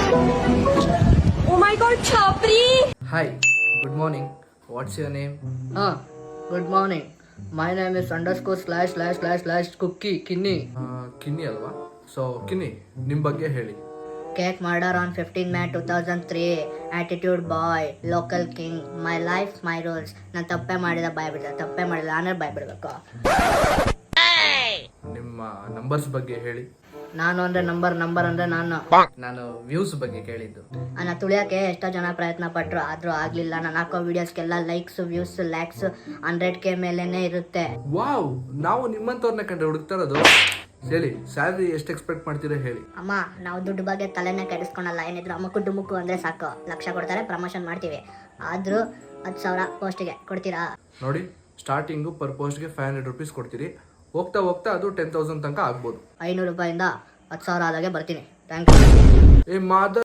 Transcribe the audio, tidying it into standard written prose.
Oh my god, Chapri! Hi, good morning. What's your name? Good morning. My name is _/ Kukki Kinni. Kinni ಅಲ್ವಾ? So Kinni, ನಿಮ್ಮ ಬಗ್ಗೆ ಹೇಳಿ. Cake murder on 15 May 2003. Attitude boy, local king, my life my rules. ನಾನು ತಪ್ಪೇ ಮಾಡಿದ ಬಾಯ್ ಬಿಡ್ದೆ, ತಪ್ಪೇ ಮಾಡಿಲ್ಲ ಆಮೇಲೆ ಬಾಯ್ ಬಿಡ್ಬೇಕು. ನಿಮ್ಮ ನಂಬರ್ಸ್ ಬಗ್ಗೆ ಹೇಳಿ. ನಾನು ಅಂದ್ರೆ ನಂಬರ್ ಅಂದ್ರೆ ನಾನು ವ್ಯೂಸ್ ಬಗ್ಗೆ ಕೇಳಿದ್ದು. ನನ್ನ ತುಳಿಯೋಕೆ ಎಷ್ಟೋ ಜನ ಪ್ರಯತ್ನ ಪಟ್ಟರು, ಆದ್ರೂ ಆಗ್ಲಿಲ್ಲ. ನಾನು ಹಾಕೋ ವಿಡಿಯೋಸ್ಗೆಲ್ಲ ಲೈಕ್ಸ್, ವ್ಯೂಸ್, ಲ್ಯಾಕ್ಸ್ 100K ಮೇಲೇನೆ ಇರುತ್ತೆ. ವಾವ್, ನಾವು ನಿಮ್ಮಂತವ್ರನ್ನ ಕಂಡ್ರೆ ಹುಡುಕ್ತಾ ಇರೋದು. ಹೇಳಿ, ಸ್ಯಾಲ್ರಿ ಎಷ್ಟು ಎಕ್ಸ್ಪೆಕ್ಟ್ ಮಾಡ್ತೀರಾ ಹೇಳಿ. ಅಮ್ಮ, ನಾವು ದುಡ್ಡು ಬಗ್ಗೆ ತಲೆನೇ ಕೆಡಿಸ್ಕೊಳಲ್ಲ. ಏನಿದ್ರು ಅಮ್ಮಕ್ಕು ಡುಮುಕ್ಕು ಅಂದ್ರೆ ಸಾಕು. ಲಕ್ಷ ಕೊಡ್ತಾರೆ, ಪ್ರಮೋಷನ್ ಮಾಡ್ತೀವಿ. ಆದ್ರೂ 10,000 ಪೋಸ್ಟಿಗೆ ಕೊಡ್ತೀರಾ? ನೋಡಿ, ಸ್ಟಾರ್ಟಿಂಗು ಪರ್ ಪೋಸ್ಟ್ಗೆ 500 rupees ಕೊಡ್ತೀರಿ. ಹೋಗ್ತಾ ಹೋಗ್ತಾ ಅದು 10,000 ತನಕ ಆಗ್ಬೋದು. 500 ರೂಪಾಯಿಂದ 10,000 ಆದಾಗೆ ಬರ್ತೀನಿ. Thank you. ಏ ಮಾದ